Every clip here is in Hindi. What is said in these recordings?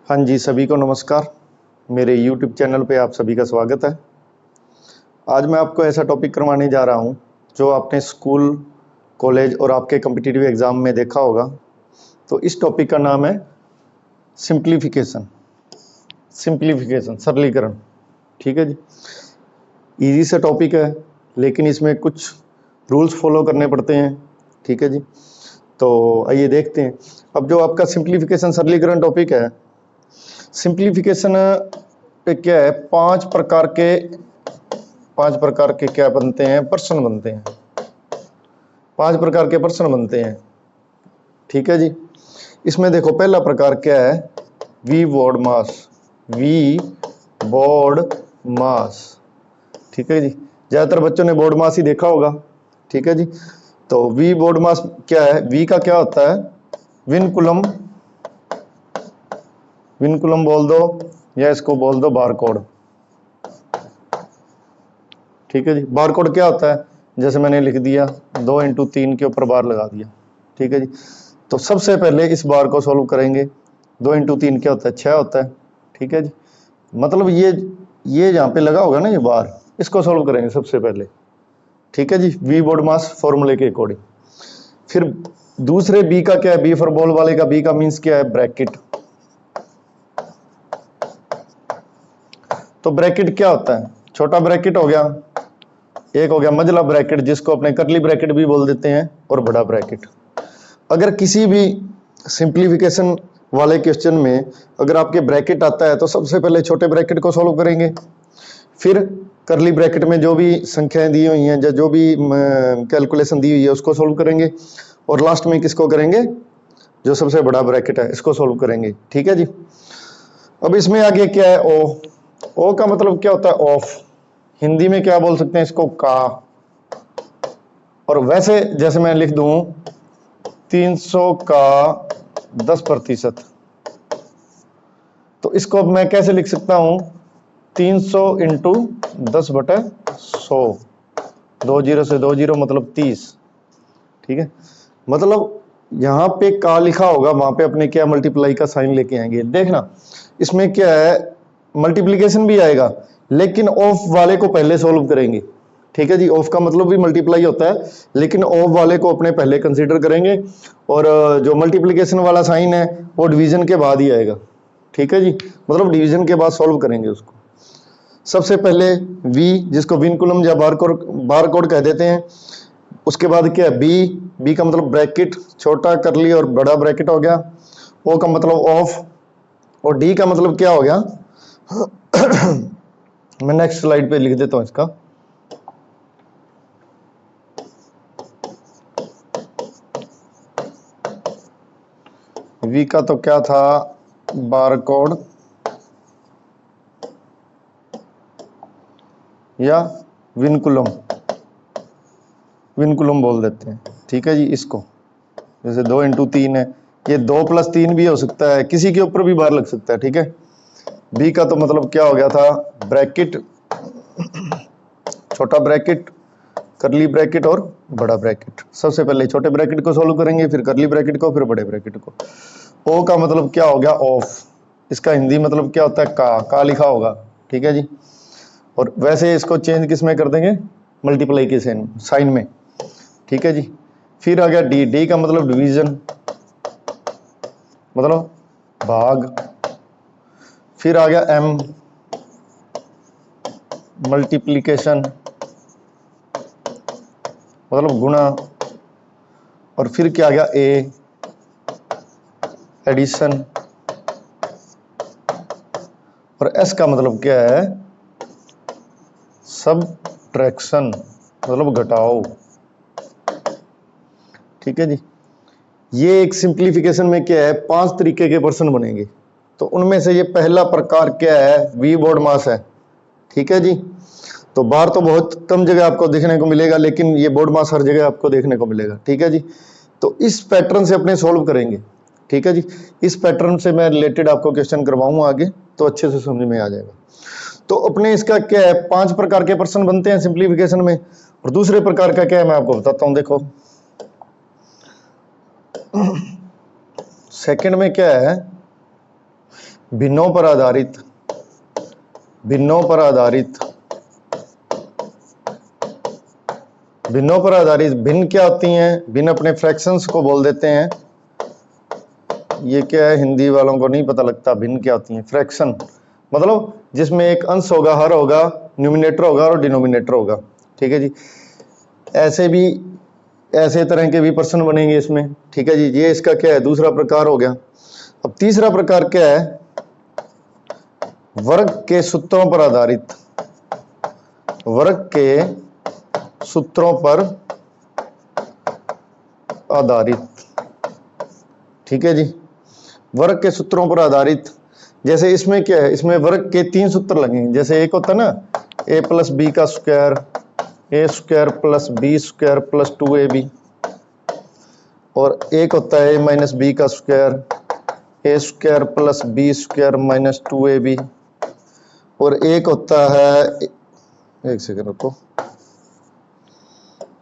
हाँ जी, सभी को नमस्कार। मेरे YouTube चैनल पे आप सभी का स्वागत है। आज मैं आपको ऐसा टॉपिक करवाने जा रहा हूँ जो आपने स्कूल, कॉलेज और आपके कॉम्पिटिटिव एग्ज़ाम में देखा होगा। तो इस टॉपिक का नाम है सिंप्लीफिकेशन। सरलीकरण। ठीक है जी। इजी सा टॉपिक है, लेकिन इसमें कुछ रूल्स फॉलो करने पड़ते हैं। ठीक है जी। तो आइए देखते हैं। अब जो आपका सिंप्लीफिकेशन सरलीकरण टॉपिक है, सिंप्लीफिकेशन पे क्या है, पांच प्रकार के क्या बनते हैं, प्रश्न बनते हैं। 5 प्रकार के प्रश्न बनते हैं। ठीक है जी। इसमें देखो, पहला प्रकार क्या है, वी बोर्ड मास। ठीक है जी। ज्यादातर बच्चों ने बोर्ड मास ही देखा होगा। ठीक है जी। तो वी बोर्ड मास क्या है, वी का क्या होता है, विनकुलम बोल दो या इसको बोल दो बारकोड। ठीक है जी। बारकोड क्या होता है, जैसे मैंने लिख दिया 2 × 3 के ऊपर बार लगा दिया। ठीक है जी। तो सबसे पहले इस बार को सॉल्व करेंगे। 2 × 3 क्या होता है, 6 होता है। ठीक है जी। मतलब ये यहाँ पे लगा होगा ना, ये बार, इसको सॉल्व करेंगे सबसे पहले। ठीक है जी, वी बोर्ड मास फॉर्मूले के अकॉर्डिंग। फिर दूसरे बी का क्या है, बी फॉर बॉल वाले का बी का मीन्स क्या है, ब्रैकेट। तो ब्रैकेट क्या होता है, छोटा ब्रैकेट हो गया, एक हो गया मझला ब्रैकेट जिसको अपने करली ब्रैकेट भी बोल देते हैं, और बड़ा ब्रैकेट। अगर किसी भी सिंप्लीफिकेशन वाले क्वेश्चन में अगर आपके ब्रैकेट आता है तो सबसे पहले छोटे ब्रैकेट को सॉल्व करेंगे, फिर करली ब्रैकेट में जो भी संख्याएं दी हुई हैं या जो भी कैलकुलेशन दी हुई है उसको सॉल्व करेंगे, और लास्ट में किसको करेंगे, जो सबसे बड़ा ब्रैकेट है इसको सॉल्व करेंगे। ठीक है जी। अब इसमें आगे क्या है, ओ का मतलब क्या होता है, ऑफ। हिंदी में क्या बोल सकते हैं इसको, का। और वैसे जैसे मैं लिख दूं 300 का 10%, तो इसको अब मैं कैसे लिख सकता हूं, 300 इंटू 10/100। 2 जीरो से 2 जीरो मतलब 30। ठीक है। मतलब यहां पे का लिखा होगा, वहां पे अपने क्या मल्टीप्लाई का साइन लेके आएंगे। देखना इसमें क्या है, मल्टीप्लीकेशन भी आएगा, लेकिन ऑफ वाले को पहले सॉल्व करेंगे। ठीक है जी। ऑफ का मतलब भी मल्टीप्लाई होता है, लेकिन ऑफ वाले को अपने पहले कंसीडर करेंगे, और जो मल्टीप्लीकेशन वाला साइन है वो डिवीजन के बाद ही आएगा। ठीक है जी। मतलब डिवीजन के बाद सॉल्व करेंगे उसको। सबसे पहले v, जिसको विनकुलम या बारकोड कह देते हैं। उसके बाद क्या है, बी का मतलब ब्रैकेट, छोटा करली और बड़ा ब्रैकेट हो गया। ओ का मतलब ऑफ, और डी का मतलब क्या हो गया मैं नेक्स्ट स्लाइड पे लिख देता हूं इसका। वी का तो क्या था, बारकोड या विनकुलम बोल देते हैं। ठीक है जी। इसको जैसे 2 × 3 है, ये 2 + 3 भी हो सकता है, किसी के ऊपर भी बार लग सकता है। ठीक है। बी का तो मतलब क्या हो गया था, ब्रैकेट, छोटा ब्रैकेट, करली ब्रैकेट और बड़ा ब्रैकेट। सबसे पहले छोटे ब्रैकेट को सॉल्व करेंगे, फिर करली ब्रैकेट को, फिर बड़े ब्रैकेट को। ओ का मतलब क्या हो गया, ऑफ। इसका हिंदी मतलब क्या होता है, का लिखा होगा। ठीक है जी। और वैसे इसको चेंज किस में कर देंगे, मल्टीप्लाई के साइन में। ठीक है जी। फिर आ गया डी का मतलब डिवीजन, मतलब भाग। फिर आ गया एम, मल्टीप्लिकेशन मतलब गुणा। और फिर क्या आ गया, ए, एडिशन। और एस का मतलब क्या है, सबट्रैक्शन मतलब घटाओ। ठीक है जी। ये एक सिंप्लीफिकेशन में क्या है, 5 तरीके के प्रश्न बनेंगे। तो उनमें से ये पहला प्रकार क्या है, वी बोर्ड मास है। ठीक है जी। तो बार तो बहुत कम जगह आपको देखने को मिलेगा, लेकिन ये बोर्ड मास हर जगह आपको देखने को मिलेगा। ठीक है जी। तो इस पैटर्न से अपने सॉल्व करेंगे। ठीक है जी। इस पैटर्न से मैं रिलेटेड आपको क्वेश्चन करवाऊंगा आगे, तो अच्छे से समझ में आ जाएगा। तो अपने इसका क्या है, 5 प्रकार के प्रश्न बनते हैं सिंप्लीफिकेशन में। और दूसरे प्रकार का क्या है मैं आपको बताता हूं। देखो सेकंड में क्या है, भिन्नों पर आधारित, भिन्नों पर आधारित, भिन्नों पर आधारित, भिन्न क्या होती हैं? भिन्न अपने फ्रैक्शंस को बोल देते हैं। ये क्या है, हिंदी वालों को नहीं पता लगता भिन्न क्या होती हैं। फ्रैक्शन मतलब जिसमें एक अंश होगा, हर होगा, न्यूमिनेटर होगा और डिनोमिनेटर होगा। ठीक है जी। ऐसे भी, ऐसे तरह के भी प्रश्न बनेंगे इसमें। ठीक है जी। ये इसका क्या है, दूसरा प्रकार हो गया। अब तीसरा प्रकार क्या है? वर्ग के सूत्रों पर आधारित, वर्ग के सूत्रों पर आधारित। ठीक है जी। वर्ग के सूत्रों पर आधारित, जैसे इसमें क्या है, इसमें वर्ग के 3 सूत्र लगेंगे। जैसे एक होता है ना a प्लस बी का स्क्वायर, ए square plus b square plus 2ab, और एक होता है a माइनस बी का स्क्वायर, ए square plus b square minus 2ab, और एक होता है, एक सेकंड रुको,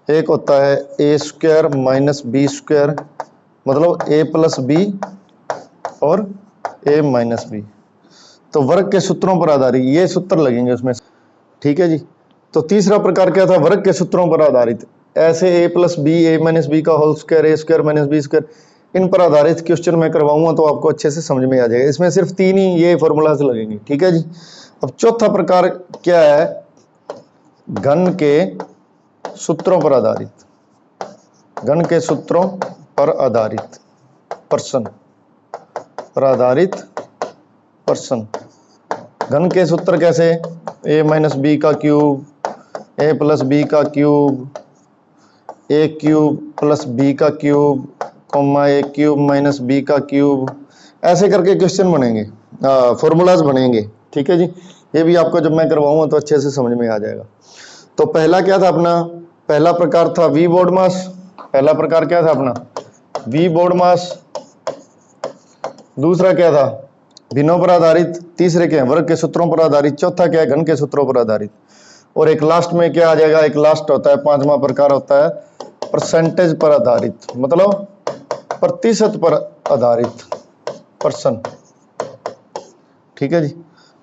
एक होता है ए स्क्वायर माइनस बी स्क्वायर, मतलब a प्लस बी और a माइनस बी। तो वर्ग के सूत्रों पर आधारित ये सूत्र लगेंगे उसमें। ठीक है जी। तो तीसरा प्रकार क्या था? वर्ग के सूत्रों पर आधारित। ऐसे a plus B, A minus B का होल स्क्वायर, ए स्क्वायर माइनस बी स्क्वायर, इन पर आधारित क्वेश्चन मैं करवाऊंगा तो आपको अच्छे से समझ में आ जाएगा। इसमें सिर्फ 3 ही ये फॉर्मूलाज लगेंगे। ठीक है जी। अब चौथा प्रकार क्या है? घन के सूत्रों पर आधारित, घन के सूत्रों पर आधारित प्रश्न, पर आधारित प्रश्न। घन के सूत्र कैसे? a माइनस बी का क्यूब, a प्लस बी का cube, a cube plus b का cube, comma a cube minus B का क्यूब, ऐसे करके क्वेश्चन बनेंगे, फॉर्मूलाज बनेंगे। ठीक है जी। ये भी आपको जब मैं करवाऊंगा तो अच्छे से समझ में आ जाएगा। तो पहला क्या था अपना? पहला प्रकार था वी बोर्ड मास। पहला प्रकार क्या था अपना? वी बोर्ड मास। दूसरा क्या था? भिन्नों पर आधारित। तीसरे क्या है? वर्ग के सूत्रों पर आधारित। चौथा क्या है? घन के सूत्रों पर आधारित। और एक लास्ट में क्या आ जाएगा? एक लास्ट होता है, पांचवा प्रकार होता है परसेंटेज पर आधारित, मतलब प्रतिशत पर आधारित प्रश्न। ठीक है जी।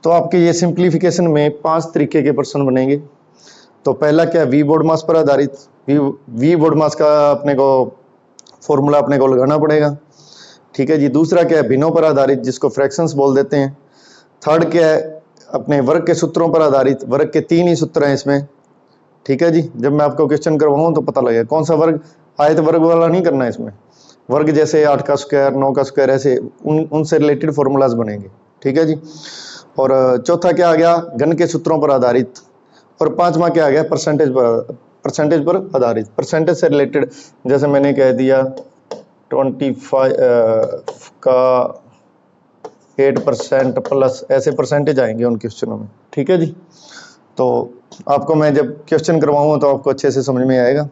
तो आपके ये सिंप्लीफिकेशन में 5 तरीके के प्रश्न बनेंगे। तो पहला क्या है? वी बोर्ड मास पर आधारित। वी बोर्ड मास का अपने को फॉर्मूला अपने को लगाना पड़ेगा। ठीक है जी। दूसरा क्या है? भिन्नों पर आधारित, जिसको फ्रैक्शंस बोल देते हैं। थर्ड क्या है? अपने वर्ग के सूत्रों पर आधारित। वर्ग के 3 ही सूत्र हैं इसमें। ठीक है जी। जब मैं आपको क्वेश्चन करवाऊँ तो पता लगेगा कौन सा वर्ग, आयत वर्ग वाला नहीं करना है इसमें। वर्ग जैसे 8 का स्क्वायर, 9 का स्क्वायर, ऐसे उनसे रिलेटेड फॉर्मूलाज बनेंगे। ठीक है जी। और चौथा क्या आ गया? घन के सूत्रों पर आधारित। और पांचवा क्या आ गया? परसेंटेज पर आधारित। परसेंटेज से रिलेटेड जैसे मैंने कह दिया 25 का 8% प्लस, ऐसे परसेंटेज आएंगे उन क्वेश्चनों में। ठीक है जी। तो आपको मैं जब क्वेश्चन करवाऊंगा तो आपको अच्छे से समझ में आएगा।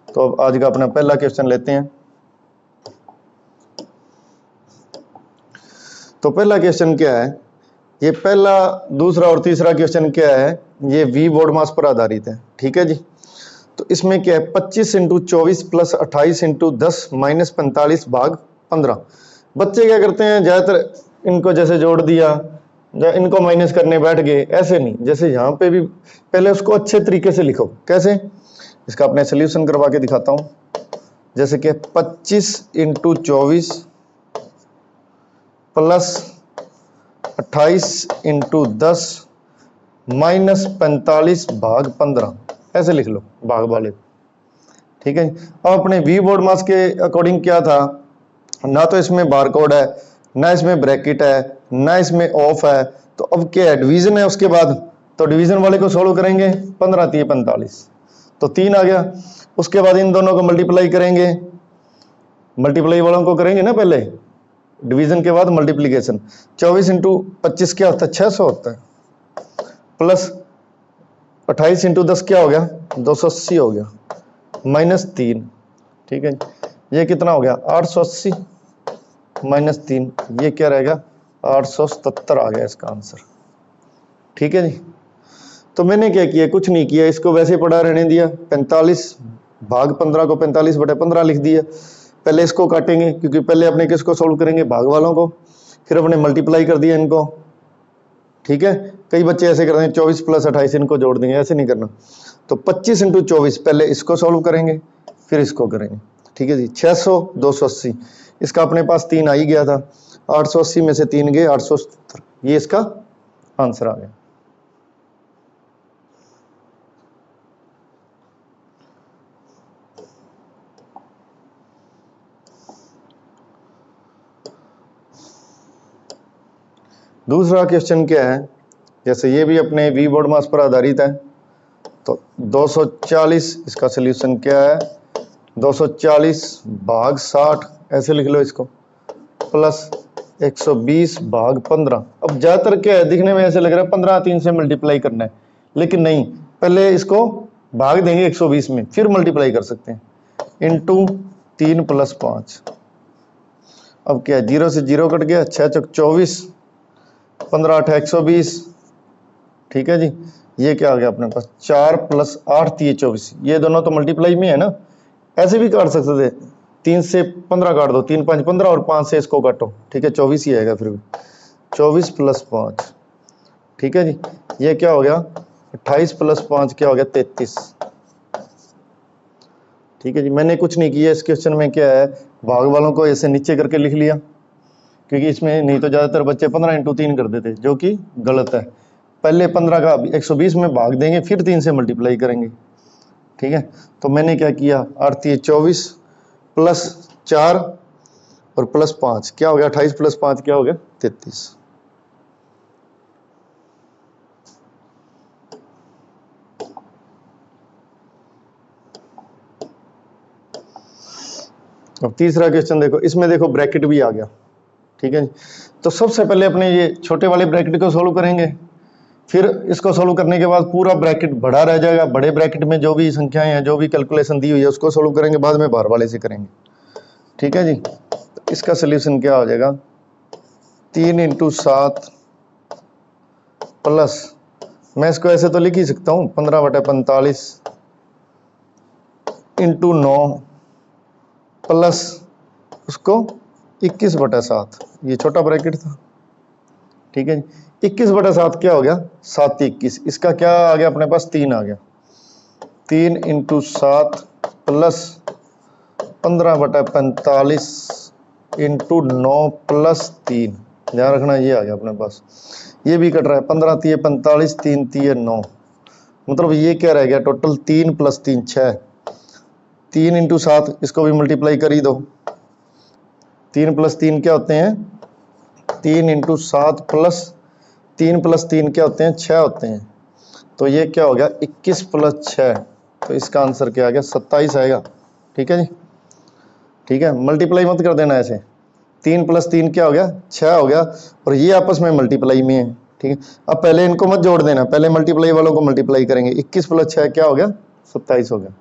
तो अब आज का अपना पहला क्वेश्चन लेते हैं। तो पहला क्वेश्चन क्या है? ये पहला, दूसरा और तीसरा क्वेश्चन क्या है? ये वी बोर्ड मास पर आधारित है। ठीक है जी। तो इसमें क्या है? 25 इंटू 24 प्लस 28 इंटू 10 माइनस 45 भाग 15। बच्चे क्या करते हैं, ज्यादातर इनको जैसे जोड़ दिया या इनको माइनस करने बैठ गए, ऐसे नहीं। जैसे यहाँ पे भी पहले उसको अच्छे तरीके से लिखो। कैसे? इसका अपने सोल्यूशन करवा के दिखाता हूँ। जैसे कि 25 इंटू 24 प्लस 28 इंटू 10 माइनस 45 भाग 15, ऐसे लिख लो भाग वाले। ठीक है। अब अपने वी बोर्ड मास के अकॉर्डिंग क्या था? ना तो इसमें बारकोड है, ना इसमें ब्रैकेट है, ना इसमें ऑफ है। तो अब क्या है? डिवीजन है उसके बाद। तो डिवीजन वाले को सोल्व करेंगे। 15 3 45, तो 3 आ गया। उसके बाद इन दोनों को मल्टीप्लाई करेंगे। मल्टीप्लाई वालों को करेंगे ना पहले, डिवीजन के बाद मल्टीप्लीकेशन। 24 इंटू 25 क्या होता है? 600 होता है। प्लस 28 इंटू 10 क्या हो गया? 280 हो गया, माइनस 3। ठीक है। ये कितना हो गया? 880 माइनस 3, ये क्या रहेगा? 877 आ गया इसका आंसर। ठीक है जी। तो मैंने क्या किया? कुछ नहीं किया, इसको वैसे पड़ा रहने दिया। 45 भाग 15 को 45/15 लिख दिया। पहले इसको काटेंगे, क्योंकि पहले अपने किसको सोल्व करेंगे? भाग वालों को। फिर अपने मल्टीप्लाई कर दिया इनको, ठीक है। कई बच्चे ऐसे करते हैं 24 + 28 इनको जोड़ देंगे, ऐसे नहीं करना। तो 25 × 24, पहले इसको सॉल्व करेंगे फिर इसको करेंगे, ठीक है जी। 600 280, इसका अपने पास 3 आ ही गया था, 880 में से 3 गए 870, ये इसका आंसर आ गया। दूसरा क्वेश्चन क्या है, जैसे ये भी अपने वी बोर्ड मास पर आधारित है, तो 240, इसका सॉल्यूशन क्या है, 240 भाग 60 ऐसे लिख लो इसको, प्लस 120 भाग 15। अब ज्यादातर क्या है, दिखने में ऐसे लग रहा है 15 3 से मल्टीप्लाई करना है, लेकिन नहीं, पहले इसको भाग देंगे 120 में, फिर मल्टीप्लाई कर सकते हैं, इंटू 3 + 5। अब क्या है, 0 से 0 कट गया, 6 × 24, 15 × 8 = 120, ठीक है जी। ये क्या आ गया अपने पास, 4 + 8 = 24, ये दोनों तो मल्टीप्लाई में है ना, ऐसे भी काट सकते थे, 3 से 15 काट दो, 3 × 5 = 15 और 5 से इसको काटो, ठीक है, 24 ही आएगा फिर भी, 24 + 5, ठीक है जी। ये क्या हो गया, 28 + 5 क्या हो गया, 33, ठीक है जी। मैंने कुछ नहीं किया इस क्वेश्चन में, क्या है, भाग वालों को ऐसे नीचे करके लिख लिया, क्योंकि इसमें नहीं तो ज्यादातर बच्चे 15 × 3 कर देते, जो कि गलत है। पहले 15 का 120 में भाग देंगे, फिर 3 से मल्टीप्लाई करेंगे, ठीक है। तो मैंने क्या किया, 8 × 24 + 4 और +5 क्या हो गया, 28 + 5 क्या हो गया, 33। अब तीसरा क्वेश्चन देखो, इसमें देखो ब्रैकेट भी आ गया, ठीक है जी। तो सबसे पहले अपने ये छोटे वाले ब्रैकेट को सोल्व करेंगे, फिर इसको सोल्व करने के बाद पूरा ब्रैकेट बड़ा रह जाएगा, बड़े ब्रैकेट में जो भी संख्याएं हैं, जो भी कैलकुलेशन दी हुई है उसको सोल्व करेंगे, बाद में बाहर वाले से करेंगे, ठीक है जी। तो इसका सोल्यूशन क्या हो जाएगा, 3 × 7 प्लस, मैं इसको ऐसे तो लिख ही सकता हूँ, 15/45 × 9 प्लस उसको 21/7, ये छोटा ब्रैकेट था, ठीक है जी। 21/7 क्या हो गया, 7 × 21, इसका क्या आ गया अपने पास, 3 आ गया, 3 × 7 प्लस 15/45 × 9 प्लस 3, ध्यान रखना ये आ गया अपने पास। ये भी कट रहा है, 15 × 3 = 45, 3 × 3 = 9, मतलब ये क्या रह गया टोटल, 3 + 3 6, 3 × 7 इसको भी मल्टीप्लाई कर ही दो, 3 + 3 क्या होते हैं, 3 × 7 प्लस 3 + 3 क्या होते हैं, 6 होते हैं। तो ये क्या हो गया, 21 + 6, तो इसका आंसर क्या आ गया, 27 आएगा, ठीक है जी। ठीक है, मल्टीप्लाई मत कर देना ऐसे, 3 + 3 क्या हो गया, 6 हो गया, और ये आपस में मल्टीप्लाई में है, ठीक है। अब पहले इनको मत जोड़ देना, पहले मल्टीप्लाई वालों को मल्टीप्लाई करेंगे, 21 + 6 क्या हो गया, 27 हो गया।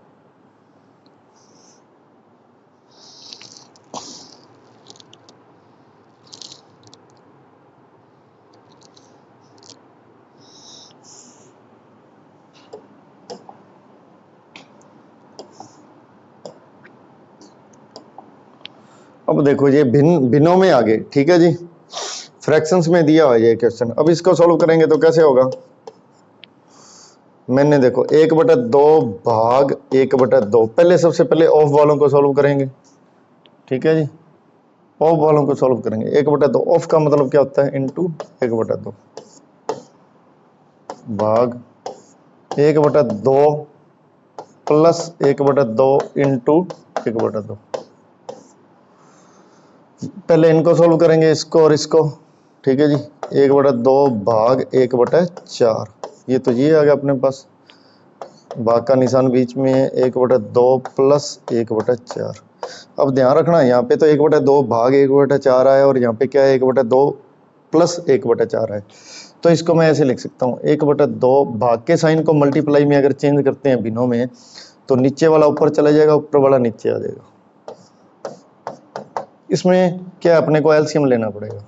अब देखो ये भिन्नों में आ गए, ठीक है जी, फ्रैक्शंस में दिया हुआ है ये क्वेश्चन। अब इसको सॉल्व करेंगे तो कैसे होगा, मैंने देखो 1/2 भाग 1/2, पहले सबसे पहले ऑफ वालों को सॉल्व करेंगे, ठीक है जी, ऑफ वालों को सॉल्व करेंगे। 1/2 ऑफ का मतलब क्या होता है, इंटू 1/2 भाग 1/2 प्लस 1/2 इंटू 1/2। पहले इनको सॉल्व करेंगे, इसको और इसको, ठीक है जी। 1/2 भाग 1/4, ये तो ये आ गया अपने पास, भाग का निशान बीच में है, 1/2 प्लस 1/4। अब ध्यान रखना यहाँ पे तो 1/2 भाग 1/4 है, और यहाँ पे क्या है, 1/2 प्लस 1/4 है। तो इसको मैं ऐसे लिख सकता हूँ, 1/2 भाग के साइन को मल्टीप्लाई में अगर चेंज करते हैं भिन्नों में, तो नीचे वाला ऊपर चला जाएगा, ऊपर वाला नीचे आ जाएगा। इसमें क्या अपने को एलसीएम लेना पड़ेगा,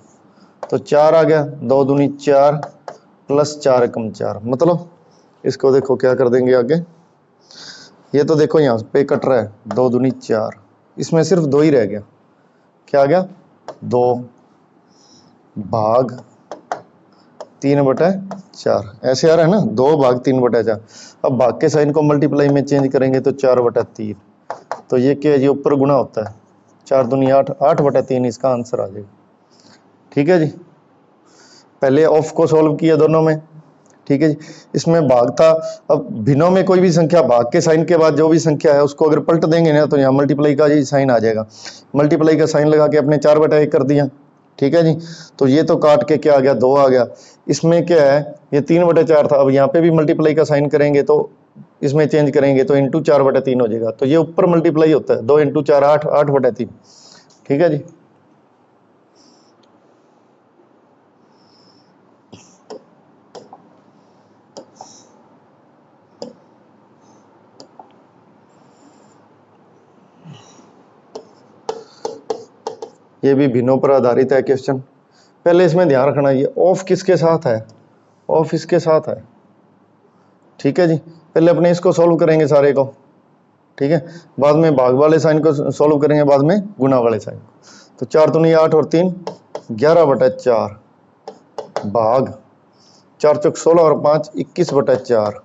तो 4 आ गया, 2 दूनी 4 प्लस 4 कम 4, मतलब इसको देखो क्या कर देंगे आगे, ये तो देखो यहाँ पे कट रहा है, 2 दूनी 4, इसमें सिर्फ 2 ही रह गया, क्या आ गया 2, भाग 3/4 ऐसे आ रहा है ना, 2 भाग 3/4। अब भाग के साइन को मल्टीप्लाई में चेंज करेंगे तो 4/3, तो ये क्या है, ये ऊपर गुणा होता है, 4 दूनी 8, 8/3 इसका आंसर आ जाएगा। ठीक है जी, पहले ऑफ को सॉल्व किया दोनों में, ठीक है जी। इसमें भाग था, अब भिन्नों में कोई भी संख्या भाग के साइन के बाद जो भी संख्या है उसको अगर पलट देंगे ना तो यहाँ मल्टीप्लाई का ही साइन आ जाएगा। मल्टीप्लाई का साइन लगा के अपने 4/1 कर दिया, ठीक है जी। तो ये तो काट के क्या आ गया, 2 आ गया। इसमें क्या है, ये 3/4 था, अब यहाँ पे भी मल्टीप्लाई का साइन करेंगे तो इसमें चेंज करेंगे तो इंटू 4/3 हो जाएगा। तो ये ऊपर मल्टीप्लाई होता है, 2 × 4 8, 8/3। ठीक है जी। ये भी भिन्नों पर आधारित है क्वेश्चन। पहले इसमें ध्यान रखना, ये ऑफ किसके साथ है, ऑफ इसके साथ है। ठीक है जी, पहले अपने इसको सॉल्व करेंगे सारे को, ठीक है, बाद में भाग वाले साइन को सॉल्व करेंगे, बाद में गुणा वाले साइन को। तो 4 दूनी 8 और 3 11/4 भाग 4 चौक 16 और 5 21/4,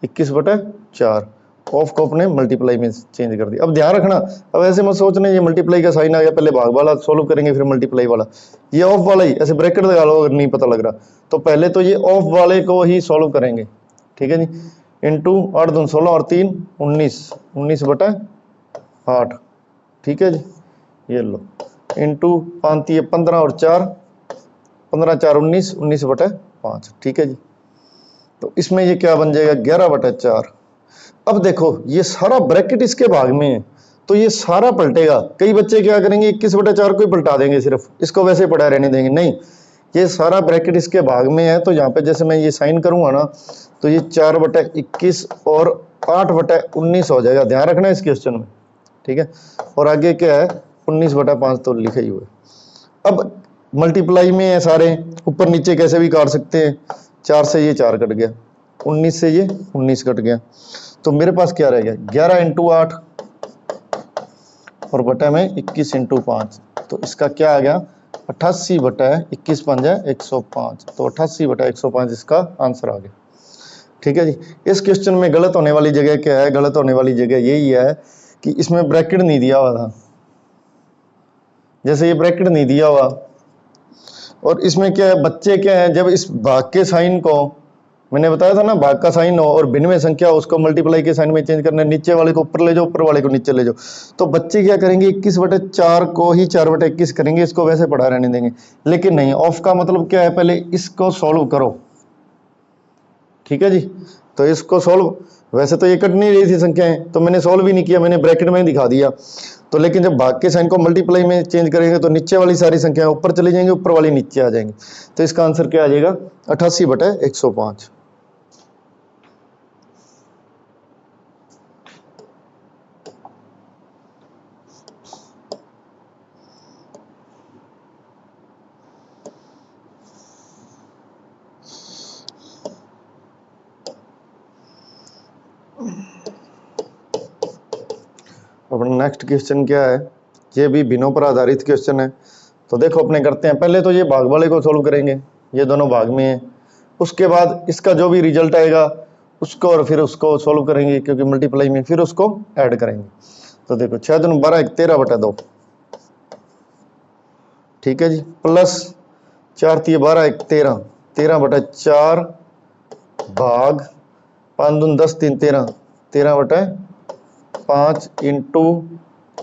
21/4। ऑफ को अपने मल्टीप्लाई में चेंज कर दिया। अब ध्यान रखना, अब ऐसे मत सोचना ये मल्टीप्लाई का साइन आ गया, पहले भाग वाला सॉल्व करेंगे फिर मल्टीप्लाई वाला, ये ऑफ वाला ही, ऐसे ब्रैकेट लगा लो अगर नहीं पता लग रहा तो। पहले तो ये ऑफ वाले को ही सॉल्व करेंगे, ठीक है जी। इंटू 8 दूनी 16 और 3 19, 19/8, ठीक है जी। ये लो इंटू 5 3 15 और 4 15 4 19, 19/5, ठीक है जी। तो इसमें ये क्या बन जाएगा, 11/4। अब देखो ये सारा ब्रैकेट इसके भाग में है तो ये सारा पलटेगा। कई बच्चे क्या करेंगे, 21/4 को ही पलटा देंगे, सिर्फ इसको वैसे पड़ा रहने देंगे। नहीं, ये सारा ब्रैकेट इसके भाग में है तो यहाँ पे जैसे मैं ये साइन करूंगा ना तो ये 4/21 और 8/19 हो जाएगा। ध्यान रखना इस क्वेश्चन में, ठीक है। और आगे क्या है, 19/5 तो लिखा ही हुआ है। अब मल्टीप्लाई में है सारे, ऊपर नीचे कैसे भी काट सकते हैं। 4 से ये 4 कट गया, 19 से ये 19 कट गया, तो मेरे पास क्या रह गया, 11 × 8 और बटा में 21 × 5। तो इसका क्या आ गया, 88/21 पंजा 105। तो 88/105 इसका आंसर आ गया। ठीक है जी। इस क्वेश्चन में गलत होने वाली जगह क्या है, गलत होने वाली जगह यही है कि इसमें ब्रैकेट नहीं दिया हुआ था, जैसे ये ब्रैकेट नहीं दिया हुआ। और इसमें क्या है, बच्चे क्या है, जब इस भाग के साइन को मैंने बताया था ना, भाग का साइन हो और भिन्न में संख्या उसको मल्टीप्लाई के साइन में चेंज करना, नीचे वाले को ऊपर ले जाओ, ऊपर वाले को नीचे ले जाओ। तो बच्चे क्या करेंगे, 21/4 को ही 4/21 करेंगे, इसको वैसे पढ़ा रहने देंगे। लेकिन नहीं, ऑफ का मतलब क्या है, पहले इसको सॉल्व करो, ठीक है जी। तो इसको सॉल्व, वैसे तो ये कट नहीं रही थी संख्याएं तो मैंने सॉल्व भी नहीं किया, मैंने ब्रैकेट में दिखा दिया। तो लेकिन जब भाग के साइन को मल्टीप्लाई में चेंज करेंगे तो नीचे वाली सारी संख्याएं ऊपर चली जाएंगी, ऊपर वाली नीचे आ जाएंगी। तो इसका आंसर क्या आ जाएगा, 88/105। अपना नेक्स्ट क्वेश्चन क्या है, ये भी भिन्नों पर आधारित क्वेश्चन है। तो देखो अपने करते हैं, पहले तो ये भाग वाले को सॉल्व करेंगे, ये दोनों भाग में है। उसके बाद इसका जो भी रिजल्ट आएगा उसको और फिर उसको सॉल्व करेंगे क्योंकि मल्टीप्लाई में, फिर उसको ऐड करेंगे। तो देखो 6 दूनी 12 1 13/2, ठीक है जी, प्लस 4 3 12 1 13, 13/4 भाग 5 दूनी 10 3 13, 13/5 इंटू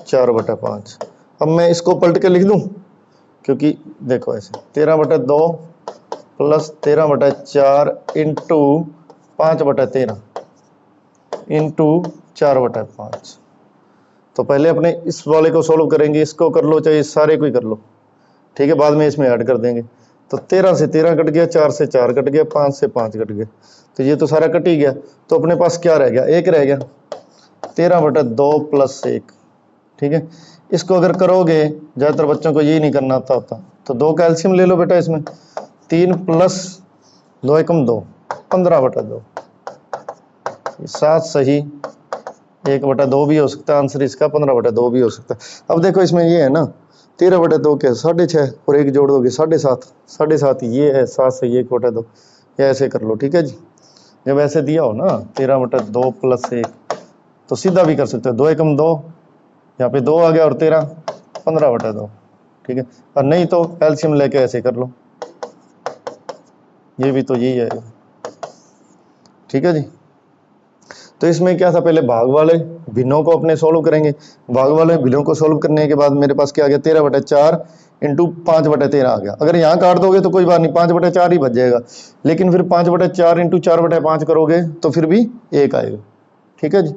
4/5। अब मैं इसको पलट के लिख दूं, क्योंकि देखो ऐसे 13/2 प्लस 13/4 इंटू 5/13 इंटू 4/5। तो पहले अपने इस वाले को सॉल्व करेंगे, इसको कर लो चाहे इस सारे को ही कर लो, ठीक है, बाद में इसमें ऐड कर देंगे। तो 13 से 13 कट गया, 4 से 4 कट गया, 5 से 5 कट गया, तो ये तो सारा कट ही गया। तो अपने पास क्या रह गया, एक रह गया, 13/2 प्लस 1, ठीक है। इसको अगर करोगे, ज़्यादातर बच्चों को यही नहीं करना आता होता, तो 2 का एल्शियम ले लो बेटा इसमें, 3 प्लस 2 एकम 2, 15/2, 7 सही, 1/2 भी हो सकता है आंसर इसका, 15/2 भी हो सकता है। अब देखो इसमें ये है ना, 13/2 क्या 6.5 और एक जोड़ दोगे 7.5, 7.5 ये है, 7 से ये घटा दो, या ऐसे कर लो। ठीक है जी, जब ऐसे दिया हो ना 13/2 + 1 तो सीधा भी कर सकते हो, 2 एकम 2, यहाँ पे 2 आ गया और 13 15/2। ठीक है, और नहीं तो एलसीएम लेके ऐसे कर लो, ये भी तो यही आएगा। ठीक है जी, तो इसमें क्या था, पहले भाग वाले भिन्नों को अपने सोल्व करेंगे। भाग वाले भिन्नों को सोल्व करने के बाद मेरे पास क्या आ गया, 13/4 इंटू 5/13 आ गया। अगर यहाँ काट दोगे तो कोई बात नहीं, 5/4 ही बच जाएगा, लेकिन फिर 5/4 इंटू 4/5 करोगे तो फिर भी 1 आएगा। ठीक है जी।